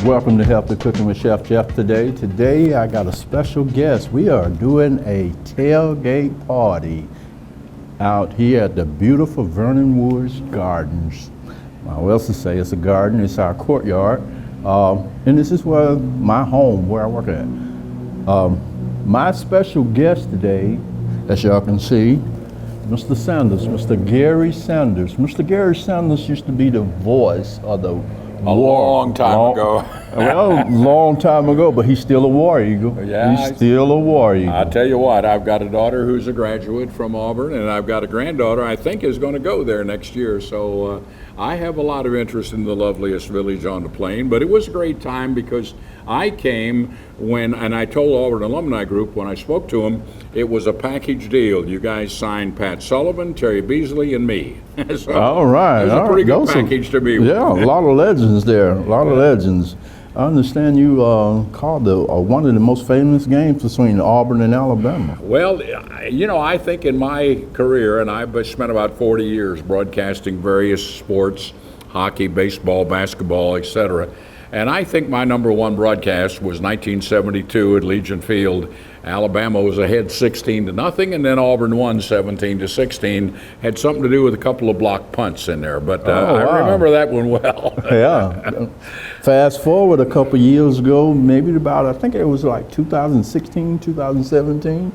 Welcome to Help the Cooking with Chef Jeff today. Today I got a special guest. We are doing a tailgate party out here at the beautiful Vernon Woods Gardens. What else to say? It's a garden. It's our courtyard. And this is where my home, where I work at. My special guest today, as y'all can see, Mr. Sanders, Mr. Gary Sanders. Mr. Gary Sanders used to be the voice of the long time ago. Well, long time ago, but he's still a War Eagle. Yeah, he's still a War Eagle. I'll tell you what, I've got a daughter who's a graduate from Auburn, and I've got a granddaughter I think is going to go there next year. So I have a lot of interest in the loveliest village on the plain. But it was a great time because I came and I told Auburn Alumni Group when I spoke to them, it was a package deal. You guys signed Pat Sullivan, Terry Beasley, and me. So all right. It was a pretty good package to be with. Yeah, a lot of legends there. A lot of legends. I understand you called one of the most famous games between Auburn and Alabama. Well, you know, I think in my career, and I've spent about 40 years broadcasting various sports, hockey, baseball, basketball, etc. And I think my number one broadcast was 1972 at Legion Field. Alabama was ahead 16-0, and then Auburn won 17-16. Had something to do with a couple of blocked punts in there, but I remember that one well. Yeah. Fast forward a couple years ago, maybe about, I think it was like 2016, 2017.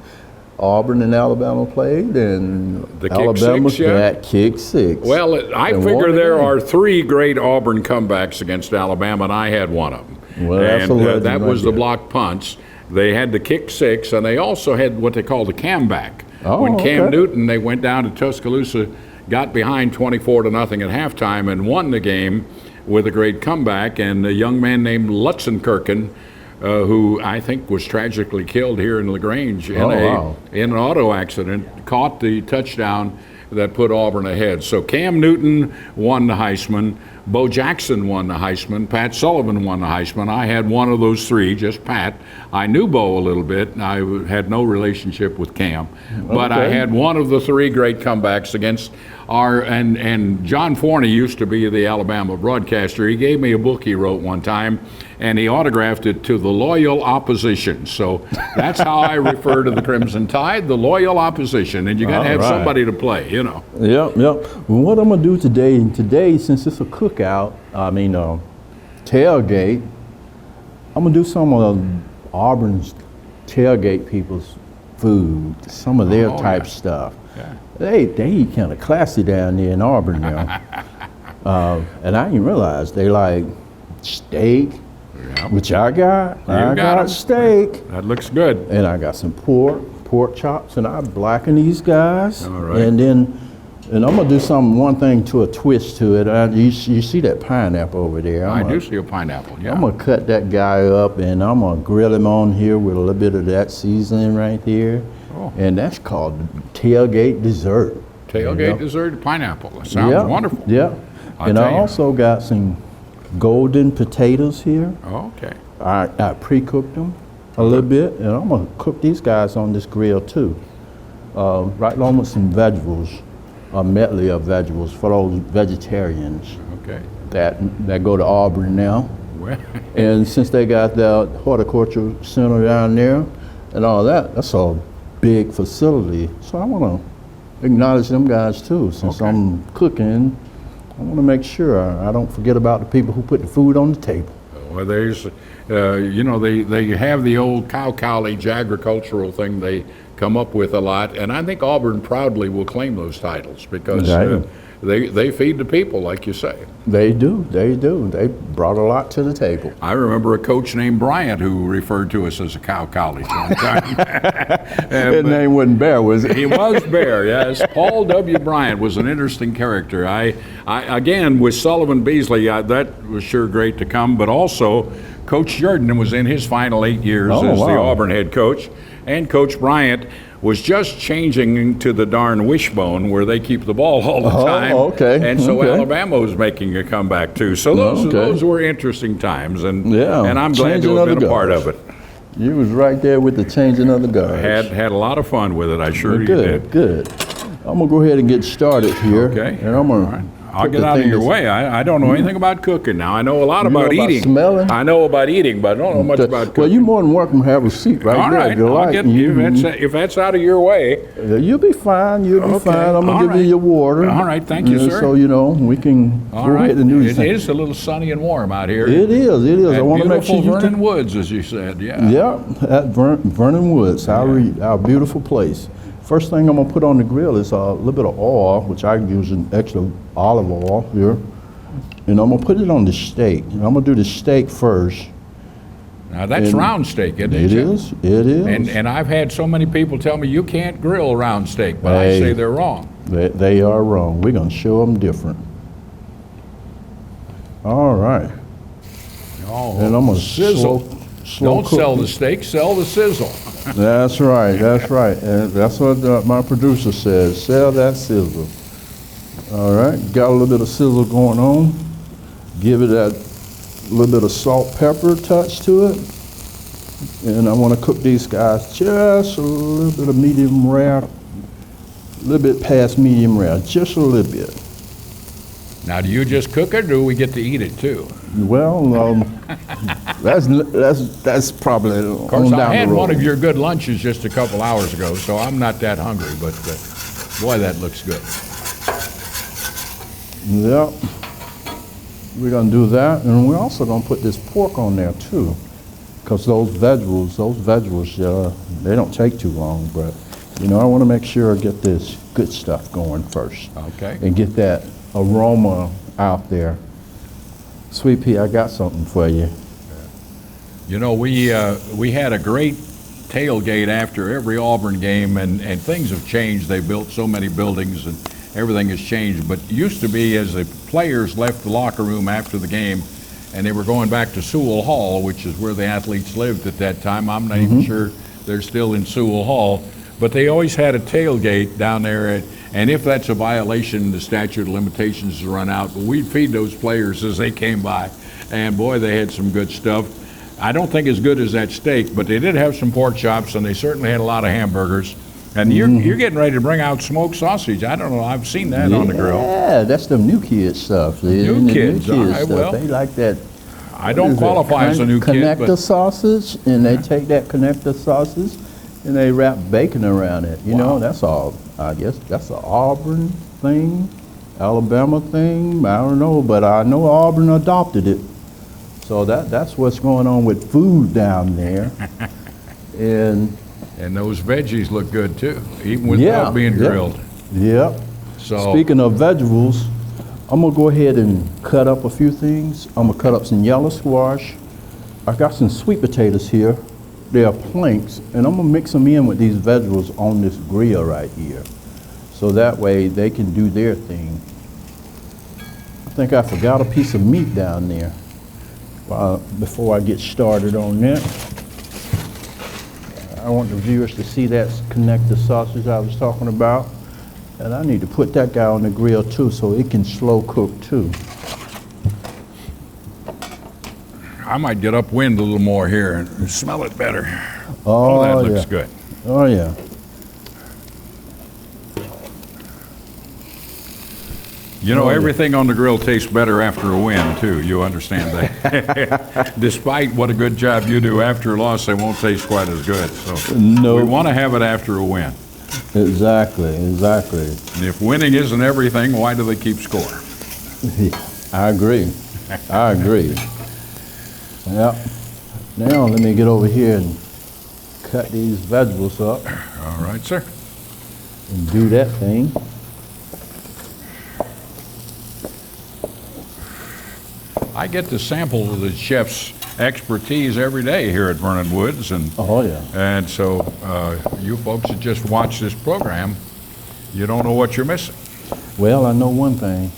Auburn and Alabama played, and Alabama got kick six. Well, I figure there are three great Auburn comebacks against Alabama, and I had one of them. Well, that's a legend. That was the blocked punts. They had the kick six, and they also had what they call the comeback. When Cam Newton, they went down to Tuscaloosa, got behind 24-0 at halftime, and won the game with a great comeback. And a young man named Lutzenkirchen, who I think was tragically killed here in LaGrange in an auto accident, caught the touchdown that put Auburn ahead. So Cam Newton won the Heisman, Bo Jackson won the Heisman, Pat Sullivan won the Heisman. I had one of those three, just Pat. I knew Bo a little bit. I had no relationship with Cam, but I had one of the three great comebacks against and John Forney used to be the Alabama broadcaster. He gave me a book he wrote one time, and he autographed it to the loyal opposition. So that's how I refer to the Crimson Tide, the loyal opposition. And you got to have somebody to play, you know. Yep. Well, what I'm gonna do today, since it's a cookout, tailgate, I'm gonna do some of Auburn's tailgate people's food, some of their type stuff. Yeah. They eat kind of classy down there in Auburn now. And I didn't realize they like steak, which I got. I got steak. That looks good. And I got some pork chops, and I blacken these guys. All right. And I'm gonna do one thing to a twist to it. You see that pineapple over there? I do see a pineapple, yeah. I'm gonna cut that guy up, and I'm gonna grill him on here with a little bit of that seasoning right there. And that's called Tailgate Dessert. Tailgate Dessert pineapple. That sounds wonderful. Yeah. And I also got some golden potatoes here. Okay. I pre-cooked them a little bit, and I'm gonna cook these guys on this grill too. Right along with some vegetables, a medley of vegetables for those vegetarians. Okay. That go to Auburn now. Well. And since they got that horticulture center down there and all that, that's a big facility. So I want to acknowledge them guys too. Since I'm cooking, I want to make sure I don't forget about the people who put the food on the table. Well, there's, they have the old cow college agricultural thing they come up with a lot, and I think Auburn proudly will claim those titles because they feed the people, like you say. They do. They brought a lot to the table. I remember a coach named Bryant who referred to us as a cow college one time. His name wasn't Bear, was it? He was Bear, yes. Paul W. Bryant was an interesting character. I again, with Sullivan Beasley, that was sure great to come, but also Coach Jordan was in his final 8 years as the Auburn head coach, and Coach Bryant was just changing to the darn wishbone where they keep the ball all the time. And so Alabama was making a comeback too. So those were interesting times, and I'm glad to have been a part of it. You was right there with the changing of the guards. Had a lot of fun with it. I sure did. Good. I'm gonna go ahead and get started here. Okay. And I'm gonna I'll get out of your way. I don't know anything about cooking. Now, I know a lot about eating. Smelling? I know about eating, but I don't know much about cooking. Well, you're more than welcome to have a seat right All there. right, If you I'll like. get you. If that's out of your way. You'll be fine. You'll be Okay. fine. I'm going All to give you right. your water. All right, thank you, sir. So, we can All go right. ahead and do this It thing. is a little sunny and warm out here. It is. It is. I At want to make sure beautiful you Vernon Woods, as you said. Yeah. Yep, at Vernon Woods, our beautiful place. First thing I'm gonna put on the grill is a little bit of oil, which I use an extra olive oil here, and I'm gonna put it on the steak. And I'm gonna do the steak first. Now that's round steak, isn't it? It Jim? is. It is. And I've had so many people tell me you can't grill round steak, but I Hey. say they're wrong. They are wrong. We're gonna show them different. All right. Oh, And I'm gonna sizzle. slow Don't cook sell it. the steak, sell the sizzle. That's right, that's right. And that's what my producer says, sell that sizzle. All right, got a little bit of sizzle going on. Give it that little bit of salt, pepper touch to it. And I want to cook these guys just a little bit of medium rare, a little bit past medium rare, just a little bit. Now, do you just cook it, or do we get to eat it too? Well, that's probably Of course, on I down had the road. one of your good lunches just a couple hours ago, so I'm not that hungry, but boy, that looks good. Yep. We're gonna do that, and we're also gonna put this pork on there too, because those vegetables, they don't take too long. But I want to make sure I get this good stuff going first, Okay. and get that aroma out there. Sweet Pea, I got something for you. You know, we had a great tailgate after every Auburn game, and things have changed. They built so many buildings, and everything has changed. But used to be, as the players left the locker room after the game, and they were going back to Sewell Hall, which is where the athletes lived at that time. I'm not even sure they're still in Sewell Hall, but they always had a tailgate down there. And if that's a violation, the statute of limitations has run out. But we'd feed those players as they came by, and boy, they had some good stuff. I don't think as good as that steak, but they did have some pork chops, and they certainly had a lot of hamburgers. And you're getting ready to bring out smoked sausage. I don't know. I've seen that on the grill. Yeah, that's the new kids stuff. New kids, all right, stuff. well, They like that. I don't qualify as a new kid, connector but sausage, and they take that connector sausage and they wrap bacon around it. You know, that's all. I guess that's an Auburn thing, Alabama thing. I don't know, but I know Auburn adopted it. So that's what's going on with food down there. and those veggies look good too, even without being grilled. Yep. So Speaking of vegetables, I'm gonna go ahead and cut up a few things. I'm gonna cut up some yellow squash. I got some sweet potatoes here. They are planks, and I'm gonna mix them in with these vegetables on this grill right here. So that way they can do their thing. I think I forgot a piece of meat down there before I get started on that. I want the viewers to see that connector sausage I was talking about. And I need to put that guy on the grill too so it can slow cook too. I might get upwind a little more here and smell it better. Oh, that looks yeah. good. Oh yeah. You know, Oh, yeah. everything on the grill tastes better after a win, too. You understand that. Despite what a good job you do after a loss, they won't taste quite as good. So No. we want to have it after a win. Exactly. And if winning isn't everything, why do they keep score? I agree. Yep. Now let me get over here and cut these vegetables up All right, sir. and do that thing. I get to sample the chef's expertise every day here at Vernon Woods, and Oh yeah. and so you folks that just watch this program, you don't know what you're missing. Well, I know one thing.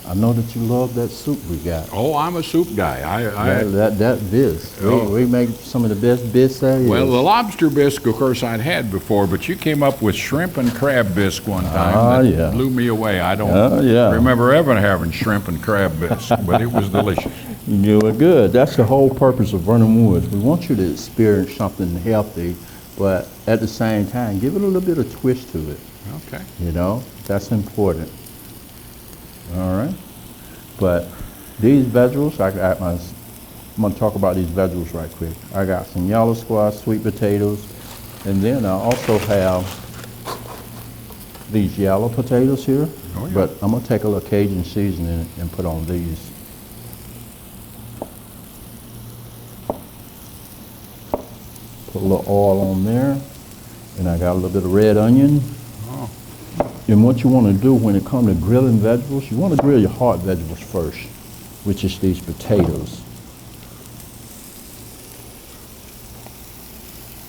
I know that you love that soup we got. Oh, I'm a soup guy. That bisque. Oh. We make some of the best bisque there is. Well, the lobster bisque, of course, I'd had before, but you came up with shrimp and crab bisque one time. Ah, that yeah. blew me away. I don't yeah. remember ever having shrimp and crab bisque, but it was delicious. You were good. That's the whole purpose of Vernon Woods. We want you to experience something healthy, but at the same time, give it a little bit of twist to it. Okay. You know, that's important. All right. But these vegetables, I'm going to talk about these vegetables right quick. I got some yellow squash, sweet potatoes, and then I also have these yellow potatoes here. Oh, yeah. But I'm going to take a little Cajun seasoning and put on these. Put a little oil on there. And I got a little bit of red onion. Oh. And what you want to do when it comes to grilling vegetables, you want to grill your hard vegetables first, which is these potatoes.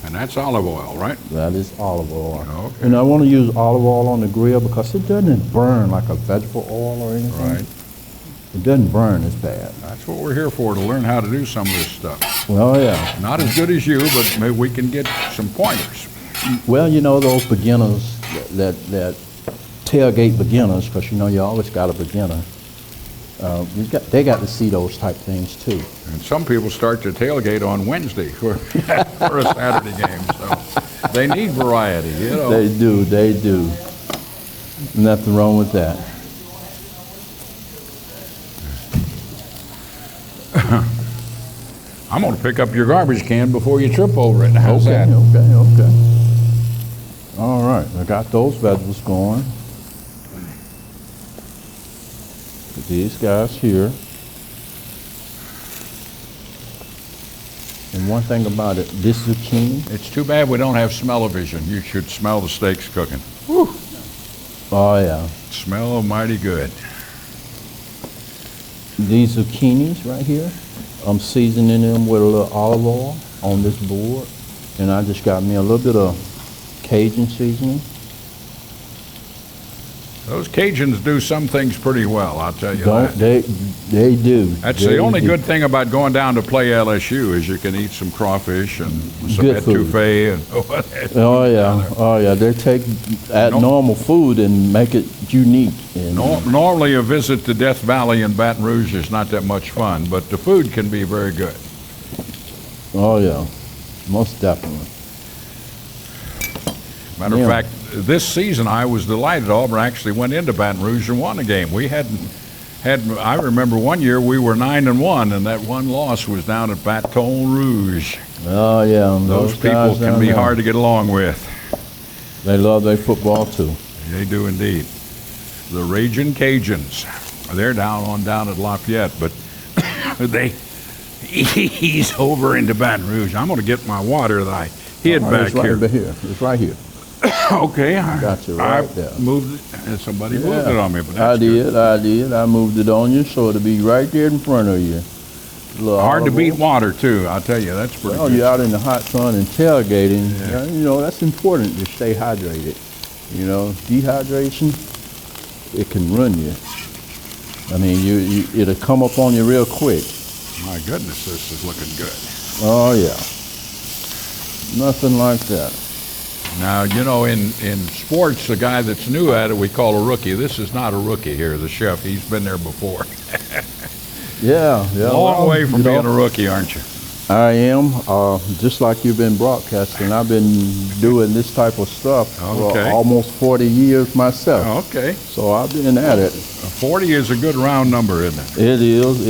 And that's olive oil, right? That is olive oil. Okay. And I want to use olive oil on the grill because it doesn't burn like a vegetable oil or anything. Right. It doesn't burn as bad. That's what we're here for, to learn how to do some of this stuff. Well, yeah. Not as good as you, but maybe we can get some pointers. Well, you know, those beginners, that tailgate beginners, because you know you always got a beginner. They got to see those type things too. And some people start their tailgate on Wednesday for a Saturday game, so they need variety, you know. They do. Nothing wrong with that. I'm going to pick up your garbage can before you trip over it. How's that? Okay. All right, I got those vegetables going. Put these guys here. And one thing about it, this zucchini. It's too bad we don't have smell-o-vision. You should smell the steaks cooking. Whew. Oh yeah. Smell mighty good. These zucchinis right here, I'm seasoning them with a little olive oil on this board. And I just got me a little bit of Cajun seasoning. Those Cajuns do some things pretty well, I'll tell you that. They do. That's the only good thing about going down to play LSU is you can eat some crawfish and some etouffee and Oh yeah. They take normal food and make it unique. And, normally a visit to Death Valley in Baton Rouge is not that much fun, but the food can be very good. Oh yeah, most definitely. Matter of fact, this season I was delighted Auburn actually went into Baton Rouge and won a game. We I remember one year we were 9-1, and that one loss was down at Baton Rouge. Oh yeah, those people can be hard to get along with. They love their football too. They do indeed. The Ragin' Cajuns. They're down at Lafayette, but they ease over into Baton Rouge. I'm going to get my water that I hid back here. It's right here. Okay. I got you right there. Moved it. Somebody moved it on me. But I did. I moved it on you so it'll be right there in front of you. Hard to beat water, too. I'll tell you, that's pretty good. You're out in the hot sun and tailgating. Yeah. You know, that's important to stay hydrated. You know, dehydration, it can run you. I mean, it'll come up on you real quick. My goodness, this is looking good. Oh, yeah. Nothing like that. Now, you know, in sports, the guy that's new at it, we call a rookie. This is not a rookie here, the chef. He's been there before. Yeah. Long way from being a rookie, aren't you? I am. Just like you've been broadcasting, I've been doing this type of stuff for almost 40 years myself. Okay. So I've been at it. 40 is a good round number, isn't it? It is.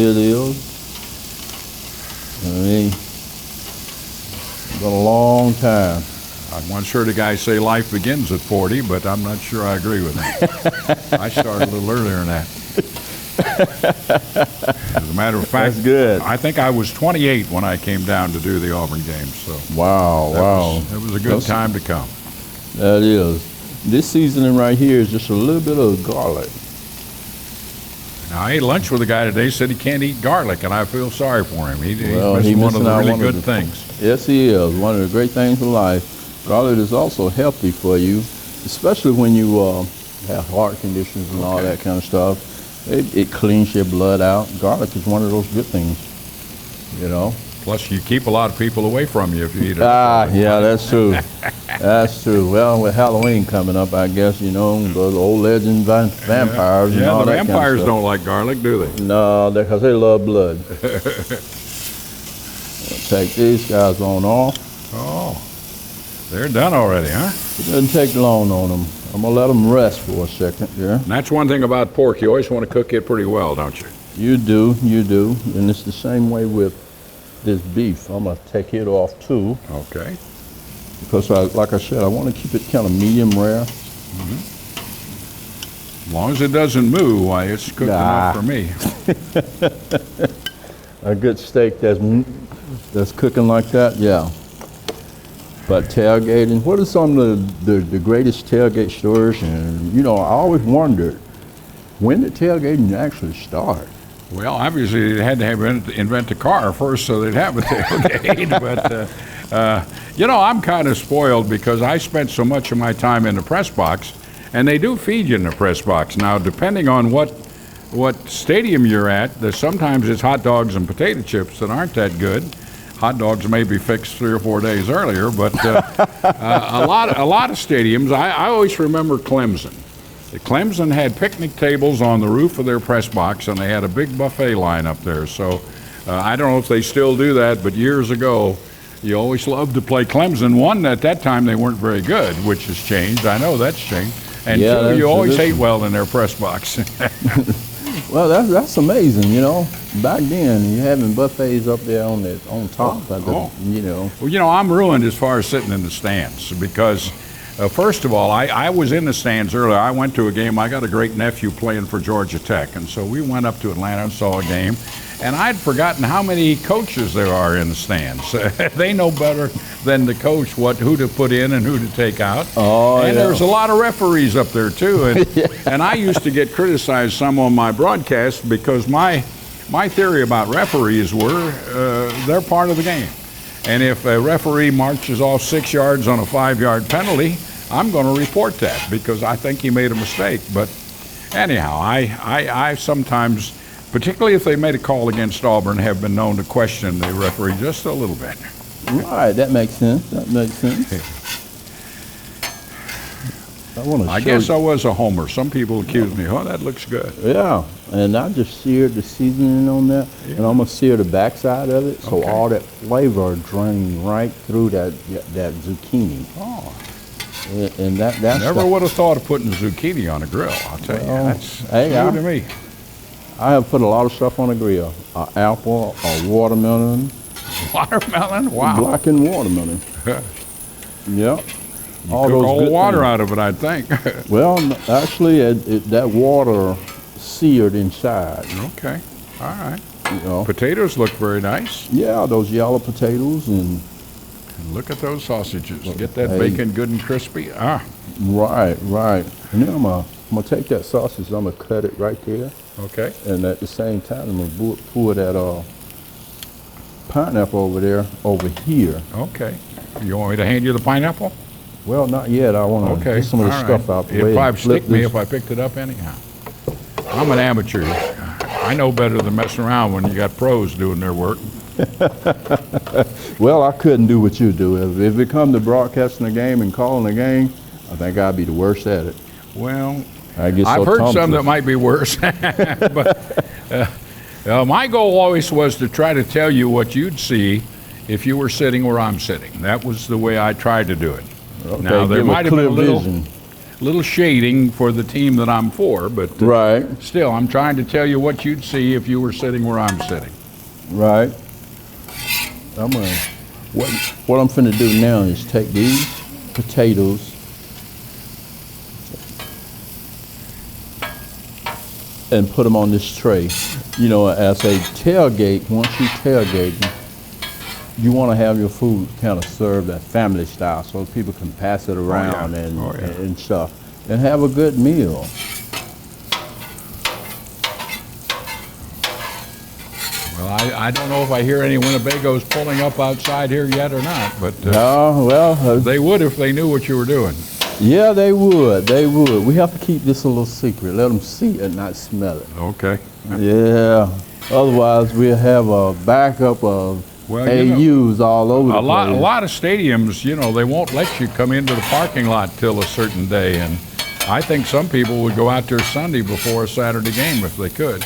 I mean, it's been a long time. I once heard a guy say life begins at 40, but I'm not sure I agree with that. I started a little earlier than that. As a matter of fact, that's good. I think I was 28 when I came down to do the Auburn games. So wow. It was a good time to come. That is. This seasoning right here is just a little bit of garlic. Now, I ate lunch with a guy today, said he can't eat garlic, and I feel sorry for him. He's missing one of the really good things. Yes, he is. One of the great things in life. Garlic is also healthy for you, especially when you have heart conditions and all that kind of stuff. It cleans your blood out. Garlic is one of those good things, you know. Plus, you keep a lot of people away from you if you eat it. Yeah, that's true. That's true. Well, with Halloween coming up, I guess, you know, those old legend vampires and all that kind of stuff. Yeah, the vampires don't like garlic, do they? No, because they love blood. Take these guys on off. Oh, they're done already, huh? It doesn't take long on them. I'm gonna let them rest for a second. Yeah. And that's one thing about pork. You always want to cook it pretty well, don't you? You do, and it's the same way with this beef. I'm gonna take it off too. Okay. Because, like I said, I want to keep it kind of medium rare. As long as it doesn't move, why, it's cooked enough for me. A good steak that's cooking like that, yeah. But tailgating, what are some of the greatest tailgate stories? And, you know, I always wondered, when did tailgating actually start? Well, obviously, they had to invent a car first so they'd have a tailgate. But, you know, I'm kind of spoiled because I spent so much of my time in the press box, and they do feed you in the press box. Now, depending on what stadium you're at, sometimes it's hot dogs and potato chips that aren't that good. Hot dogs may be fixed 3 or 4 days earlier, but a lot of stadiums. I always remember Clemson. Clemson had picnic tables on the roof of their press box, and they had a big buffet line up there. So I don't know if they still do that, but years ago, you always loved to play Clemson. One, at that time, they weren't very good, which has changed. I know that's changed. And two, you always ate well in their press box. Well, that's amazing, you know. Back then, you having buffets up there on top of the, you know. Well, you know, I'm ruined as far as sitting in the stands because, first of all, I was in the stands earlier. I went to a game. I got a great nephew playing for Georgia Tech, and so we went up to Atlanta and saw a game. And I'd forgotten how many coaches there are in the stands. They know better than the coach who to put in and who to take out. And there's a lot of referees up there too. And, and I used to get criticized some on my broadcast because my theory about referees were they're part of the game. And if a referee marches off 6 yards on a 5-yard penalty, I'm going to report that because I think he made a mistake. But anyhow, I sometimes, particularly if they made a call against Auburn, have been known to question the referee just a little bit. Right, that makes sense. I guess I was a homer. Some people accuse me, oh, that looks good. Yeah, and I just seared the seasoning on that, and I'm gonna sear the backside of it, so all that flavor drain right through that zucchini. Oh. And that's never would have thought of putting zucchini on a grill. I'll tell you, that's new to me. I have put a lot of stuff on the grill. An apple, a watermelon. Watermelon? Wow. Blackened watermelon. Yep. You all took all the water out of it, I think. Well, actually, that water seared inside. Okay. All right. You know. Potatoes look very nice. Yeah, those yellow potatoes and look at those sausages. Get that bacon good and crispy. Ah. Right. And then I'm gonna take that sausage. I'm gonna cut it right there. Okay. And at the same time, I'm gonna pour that pineapple over here. Okay. You want me to hand you the pineapple? Well, not yet. I want to get some of the stuff out the way. It'd probably stick me if I picked it up anyhow. I'm an amateur. I know better than messing around when you got pros doing their work. Well, I couldn't do what you do. If it come to broadcasting a game and calling a game, I think I'd be the worst at it. Well, I've heard some that might be worse. But my goal always was to try to tell you what you'd see if you were sitting where I'm sitting. That was the way I tried to do it. Okay, now, there might have been a little shading for the team that I'm for, but still, I'm trying to tell you what you'd see if you were sitting where I'm sitting. Right. What I'm finna do now is take these potatoes and put them on this tray. You know, as a tailgate, once you tailgate, you want to have your food kind of served at family style so people can pass it around and stuff and have a good meal. Well, I don't know if I hear any Winnebagos pulling up outside here yet or not, but they would if they knew what you were doing. Yeah, they would. We have to keep this a little secret. Let them see it, not smell it. Okay. Yeah. Otherwise, we'll have a backup of AUs all over the place. A lot of stadiums, you know, they won't let you come into the parking lot till a certain day, and I think some people would go out there Sunday before a Saturday game if they could.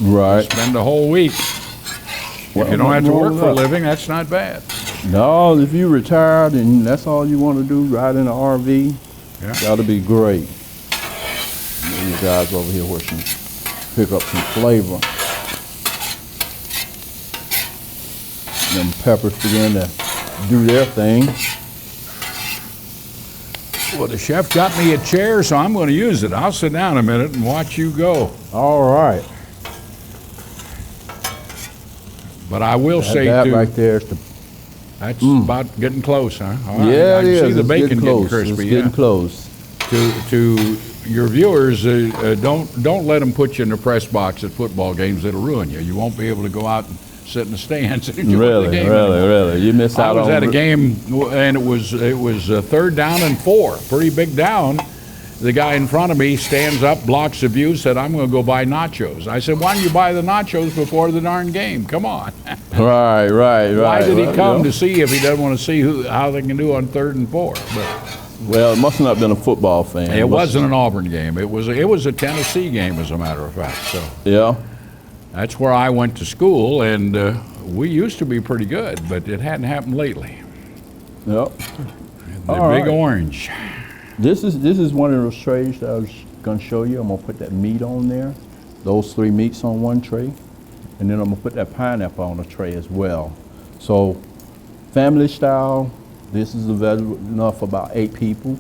Right. Spend a whole week. If you don't have to work for a living, that's not bad. No, if you retired and that's all you want to do, ride in an RV. Yeah. That'll be great. These guys over here where some pick up some flavor. Them peppers begin to do their thing. Well, the chef got me a chair, so I'm going to use it. I'll sit down a minute and watch you go. All right. But I will say, That too, right there is the. that's about getting close, huh? All right. Yeah, I it can is. see the It's bacon getting close. getting crispy. It's getting close. To your viewers, don't let them put you in the press box at football games. It'll ruin you. You won't be able to go out and sit in the stands and enjoy the game anymore. Really. You miss I out was on. at a game, and it was 3rd down and 4, pretty big down. The guy in front of me stands up, blocks the view, said, "I'm going to go buy nachos." I said, "Why don't you buy the nachos before the darn game? Come on." Right. Why did he Well, come you know. to see if he doesn't want to see how they can do on 3rd and 4? But Well, it must not have been a football fan. it wasn't an Auburn game. It was a Tennessee game, as a matter of fact. So Yeah. that's where I went to school, and we used to be pretty good, but it hadn't happened lately. Yep. The All big right. orange. This is one of those trays that I was gonna show you. I'm gonna put that meat on there, those 3 meats on one tray, and then I'm gonna put that pineapple on a tray as well. So, family style. This is available enough for about 8 people.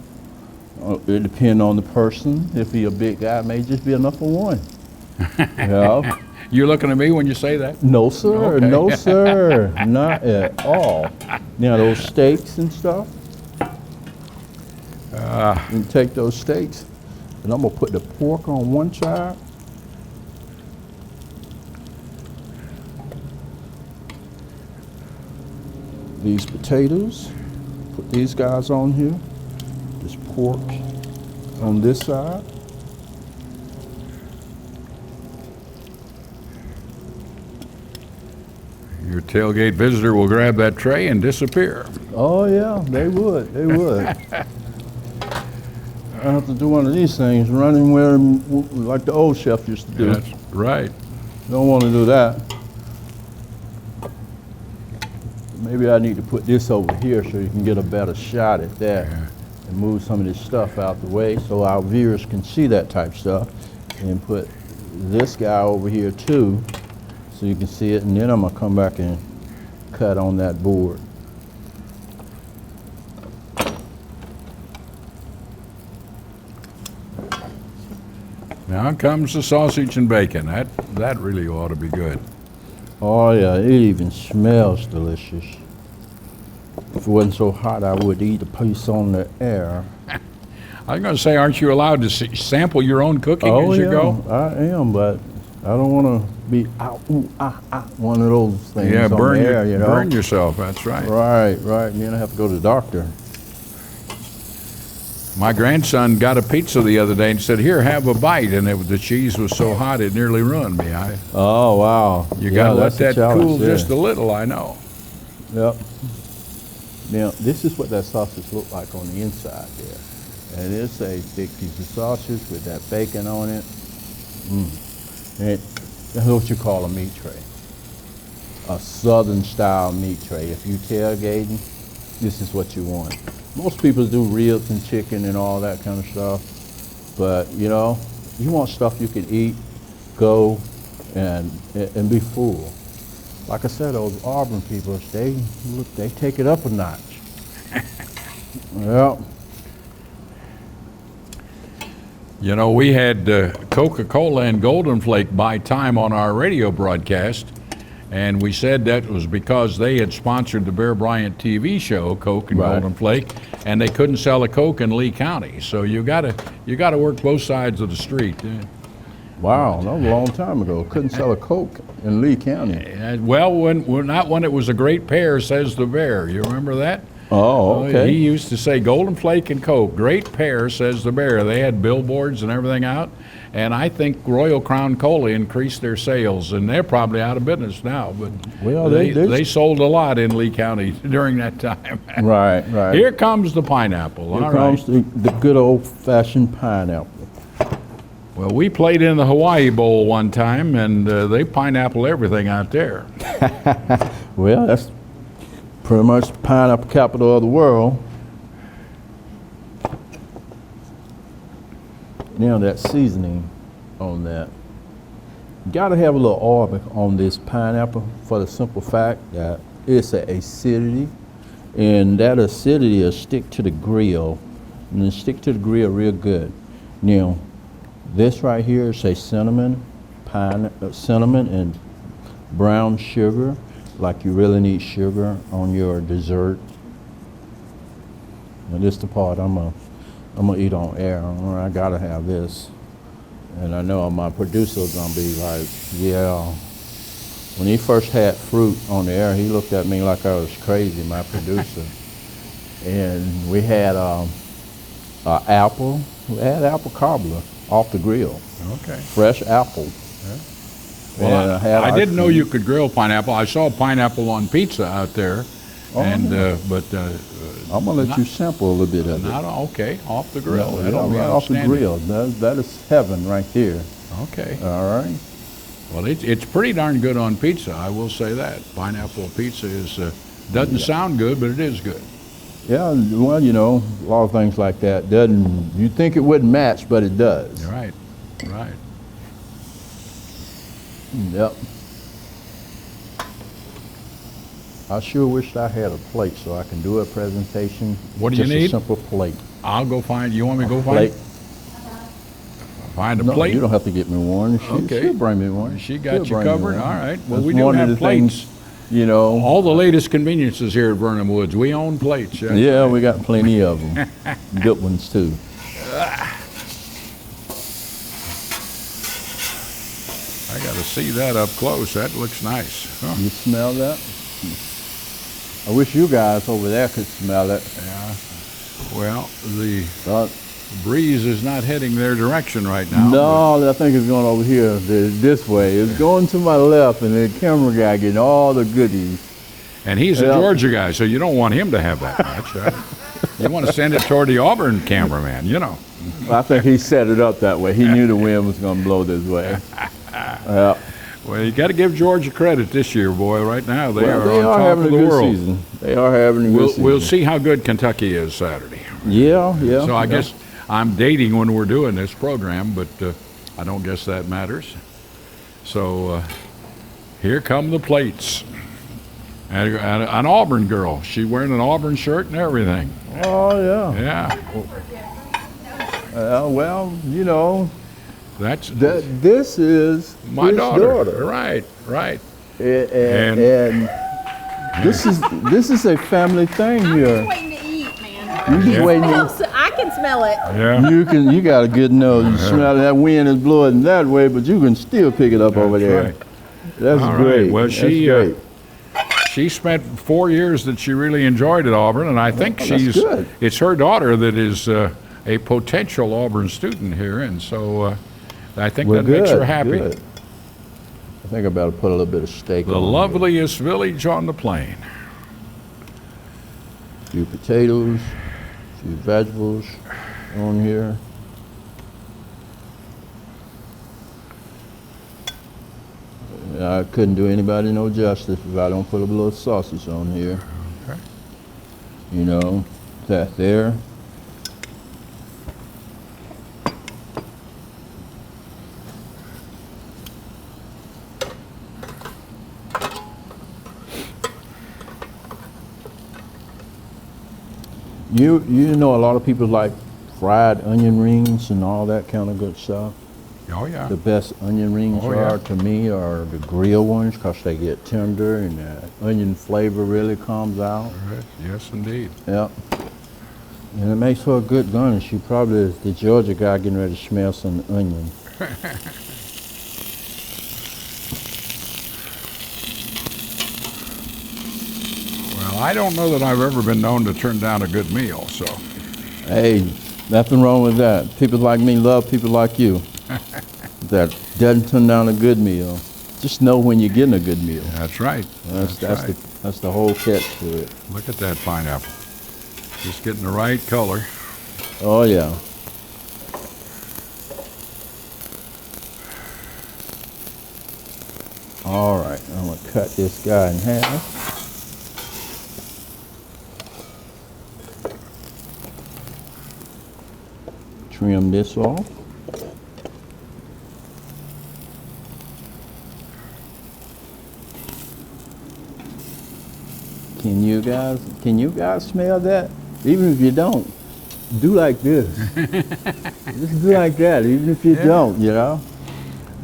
It depends on the person. If he's a big guy, it may just be enough for one. Yeah. You're looking at me when you say that? No, sir. Okay. No, sir. Not at all. Now, those steaks and stuff, you take those steaks, and I'm going to put the pork on one side. These potatoes, put these guys on here. This pork on this side. Your tailgate visitor will grab that tray and disappear. Oh yeah, they would. They would. I have to do one of these things, running where like the old chef used to do. That's right. Don't want to do that. Maybe I need to put this over here so you can get a better shot at that and move some of this stuff out the way so our viewers can see that type stuff. And put this guy over here too so you can see it, and then I'm gonna come back and cut on that board. Now comes the sausage and bacon. That really ought to be good. Oh yeah, it even smells delicious. If it wasn't so hot, I would eat a piece on the air. I'm going to say, aren't you allowed to sample your own cooking as you go? I am, but I don't want to be one of those things Yeah, on burn, the air, you know. burn yourself. That's right. Right. And then I have to go to the doctor. My grandson got a pizza the other day and said, "Here, have a bite," and the cheese was so hot it nearly ruined me. Oh wow! You got to let that's a that challenge, cool yeah. just a little. I know. Yep. Now this is what that sausage looked like on the inside there, and it's a thick piece of sausage with that bacon on it. And that's what you call a meat tray, a southern style meat tray. If you tailgating, this is what you want. Most people do ribs and chicken and all that kind of stuff, but you know, you want stuff you can eat, go, and be full. Like I said, those Auburn people, they take it up a notch. Yeah. You know, we had Coca-Cola and Golden Flake buy time on our radio broadcast, and we said that was because they had sponsored the Bear Bryant TV show, Coke and Right. Golden Flake, and they couldn't sell a Coke in Lee County. So you gotta work both sides of the street. Wow, that was a long time ago. Couldn't sell a Coke in Lee County. Well, not when it was a great pair, says the Bear. You remember that? Oh, okay. He used to say Golden Flake and Coke, great pair, says the Bear. They had billboards and everything out, and I think Royal Crown Cola increased their sales, and they're probably out of business now. But Well, they sold a lot in Lee County during that time. Right. Here comes the pineapple. Here All comes right. the good old-fashioned pineapple. Well, we played in the Hawaii Bowl one time, and they pineapple everything out there. Well, that's pretty much pineapple capital of the world. Now that seasoning on that. Got to have a little oil on this pineapple for the simple fact that it's an acidity, and that acidity will stick to the grill, and it'll stick to the grill real good. Now, this right here is a cinnamon and brown sugar, like you really need sugar on your dessert. And this the part I'm gonna eat on air. I gotta have this. And I know my producer's gonna be like, yeah. When he first had fruit on the air, he looked at me like I was crazy, my producer. And we had apple. We had apple cobbler off the grill. Okay. Fresh apple. Yeah. Well, I didn't know you could grill pineapple. I saw pineapple on pizza out there, I'm gonna let you sample a little bit of it. Okay, off the grill. No, right off the grill. That is heaven right there. Okay. All right. Well, it's pretty darn good on pizza. I will say that. Pineapple pizza doesn't sound good, but it is good. Yeah, well, a lot of things like that you think it wouldn't match, but it does. Right. Right. Yep. I sure wished I had a plate so I can do a presentation. What do you need? Just a simple plate. I'll go find. You want me to go find? Find a plate. You don't have to get me one. She'll bring me one. She got you covered. All right. Well, that's we do have plates. Things, all the latest conveniences here at Vernon Woods. We own plates. Yeah, we got plenty of them. Good ones too. I got to see that up close. That looks nice. Huh? You smell that? I wish you guys over there could smell it. Yeah. Well, the breeze is not heading their direction right now. No, I think it's going over here this way. It's going to my left, and the camera guy getting all the goodies. And he's a Georgia guy, so you don't want him to have that much. Right? You want to send it toward the Auburn cameraman, I think he set it up that way. He knew the wind was going to blow this way. Yeah. Well, you got to give Georgia credit this year, boy. Right now, they are on top having of the a good world. Season. They are having a good season. We'll see how good Kentucky is Saturday. Yeah. So I guess I'm dating when we're doing this program, but I don't guess that matters. So here come the plates. And an Auburn girl. She wearing an Auburn shirt and everything. Oh, yeah. Yeah. Well, this is my his daughter. Right. And this is a family thing here. I'm waiting to eat, man. You just waiting. I can smell it. Yeah. You got a good nose. You smell that wind is blowing that way, but you can still pick it up over there. Right. That's All great. Right. Well, That's great. She spent 4 years that she really enjoyed at Auburn, and I think it's her daughter that is a potential Auburn student here, and so I think that makes her happy. Good. I think I better put a little bit of steak on The loveliest village on the plain. A few potatoes, a few vegetables on here. I couldn't do anybody no justice if I don't put a little sausage on here. Okay. That there. You know a lot of people like fried onion rings and all that kind of good stuff. Oh, yeah. The best onion rings to me are the grill ones because they get tender and the onion flavor really comes out. Right. Yes, indeed. Yep. And it makes for a good garnish. You probably is the Georgia guy getting ready to smell some onion. Well, I don't know that I've ever been known to turn down a good meal, so. Hey, nothing wrong with that. People like me love people like you. That doesn't turn down a good meal. Just know when you're getting a good meal. That's right. That's the whole catch to it. Look at that pineapple. Just getting the right color. Oh, yeah. All right, I'm going to cut this guy in half. Trim this off. Can you guys smell that? Even if you don't, do like this. Just do like that, even if you don't, you know?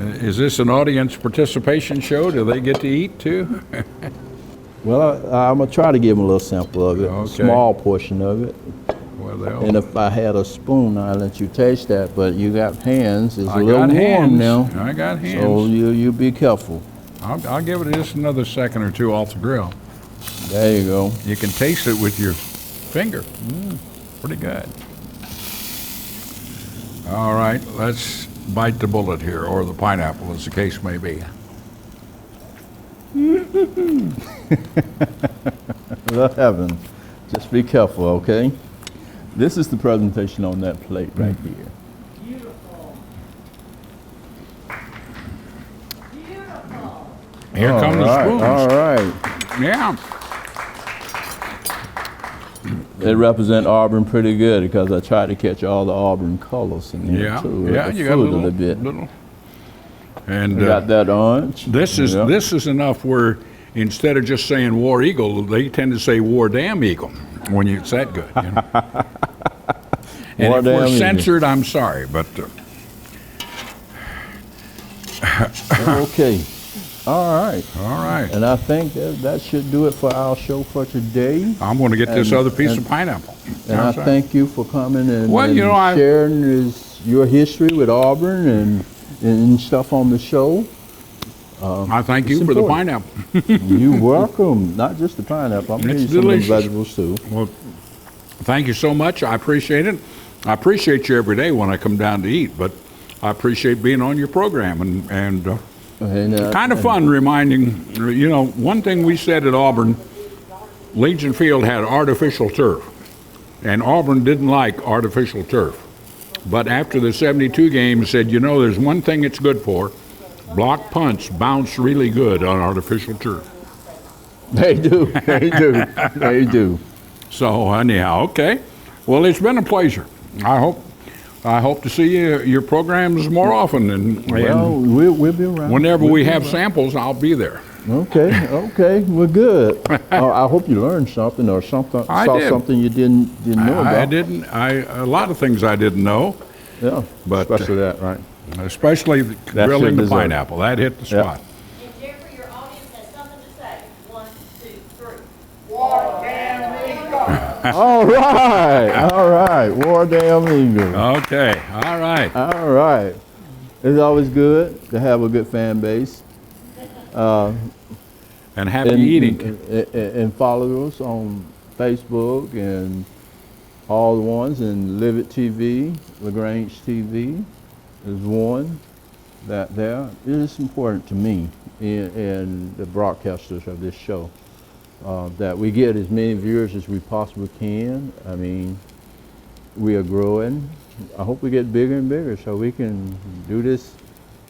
Is this an audience participation show? Do they get to eat too? Well, I'm going to try to give them a little sample of it, a Okay. small portion of it. Well, And if I had a spoon, I'd let you taste that, but you got hands. It's a I little got warm hands. now. I got hands. So you be careful. I'll give it just another second or two off the grill. There you go. You can taste it with your finger. Pretty good. All right, let's bite the bullet here, or the pineapple, as the case may be. Love heaven. Just be careful, okay? This is the presentation on that plate right here. Here come the spoons. All right. Yeah. They represent Auburn pretty good because I try to catch all the Auburn colors in here Yeah. too. Yeah. The You got a food little bit. And We got that orange. this is Yeah. this is enough where instead of just saying War Eagle, they tend to say War Damn Eagle when it's that good. You know? And War if we're Damn Eagle. censored, I'm sorry, but Okay. All right. all right. And I think that should do it for our show for today. I'm going to get this And- other piece and- of pineapple. And I How's that? thank you for coming and, Well, and you know, I- sharing your history with Auburn and stuff on the show. I thank you it's for the important. pineapple. You're welcome. Not just the pineapple. I'm going to It's give you some of the delicious. vegetables too. Well, thank you so much. I appreciate it. I appreciate you every day when I come down to eat, but I appreciate being on your program and And, kind of fun reminding, you know, one thing we said at Auburn, Legion Field had artificial turf, and Auburn didn't like artificial turf. But after the 72 games said, you know, there's one thing it's good for, block punts bounce really good on artificial turf. They do. They do. They do. So anyhow, okay. Well, it's been a pleasure. I hope to see your programs more often, and Well, we'll be around. whenever We'll we be have around. samples, I'll be there. Okay, we're good. I hope you learned something or something. I saw did. something you didn't know about. I didn't. A lot of things I didn't know, Yeah, But, especially that, right? especially That's grilling your the dessert. pineapple. That hit the Yeah. spot. And Jeffrey, your audience has something to say. 1, 2, 3. All right. War Damn Eagle. Okay. All right. All right. It's always good to have a good fan base. And happy eating. And follow us on Facebook and all the ones, and Live It TV, LaGrange TV is one that there. It is important to me and the broadcasters of this show that we get as many viewers as we possibly can. I mean, we are growing. I hope we get bigger and bigger so we can do this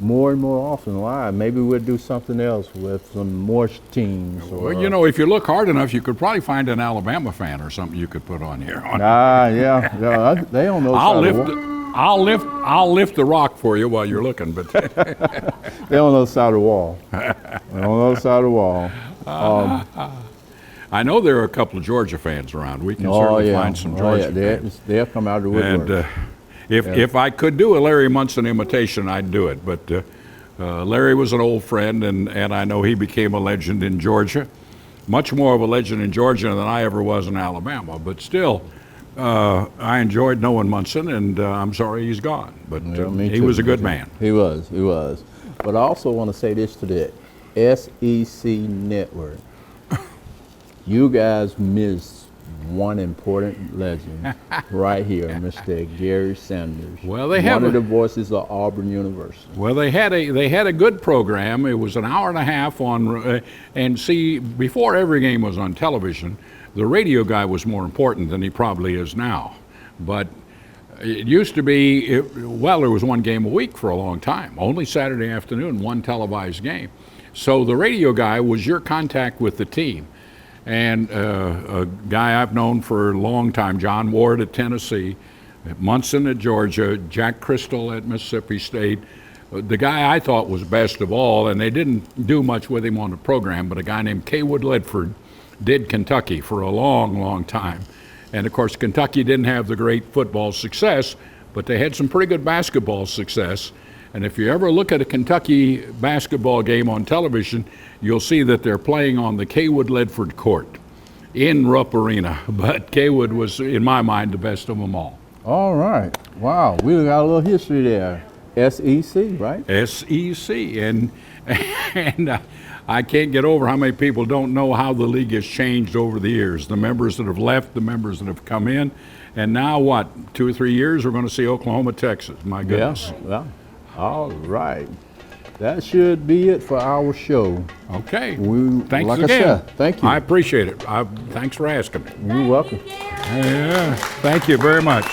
more and more often live. Maybe we'll do something else with some more teams. Or, Well, you know, if you look hard enough, you could probably find an Alabama fan or something you could put on here. yeah, they don't know. I'll lift the rock for you while you're looking, but They on the other side of the wall. They're on the other side of the wall. I know there are a couple of Georgia fans around. We can certainly find some Georgia fans. They'll come out of the woodwork. And if I could do a Larry Munson imitation, I'd do it. But Larry was an old friend, and I know he became a legend in Georgia, much more of a legend in Georgia than I ever was in Alabama. But still, I enjoyed knowing Munson, and I'm sorry he's gone. But Me he too. was a good man. He was. But I also want to say this to the SEC Network. You guys missed one important legend right here, Mr. Gary Sanders. Well, they have one of a- the voices of Auburn University. Well, they had a good program. It was an hour and a half on, and see, before every game was on television, the radio guy was more important than he probably is now. But it used to be, there was one game a week for a long time, only Saturday afternoon, one televised game. So the radio guy was your contact with the team. And a guy I've known for a long time, John Ward at Tennessee, Munson at Georgia, Jack Crystal at Mississippi State. The guy I thought was best of all, and they didn't do much with him on the program, but a guy named Kaywood Ledford did Kentucky for a long, long time. And of course, Kentucky didn't have the great football success, but they had some pretty good basketball success. And if you ever look at a Kentucky basketball game on television, you'll see that they're playing on the Kaywood-Ledford court in Rupp Arena. But Kaywood was, in my mind, the best of them all. All right. Wow. We got a little history there. SEC, right? SEC. And I can't get over how many people don't know how the league has changed over the years. The members that have left, the members that have come in. And now what, 2 or 3 years, we're going to see Oklahoma, Texas. My goodness. Yeah. Well, all right. That should be it for our show. Okay. Thanks like again. I said, thank you. I appreciate it. Thanks for asking me. You're welcome. Yeah. Thank you very much.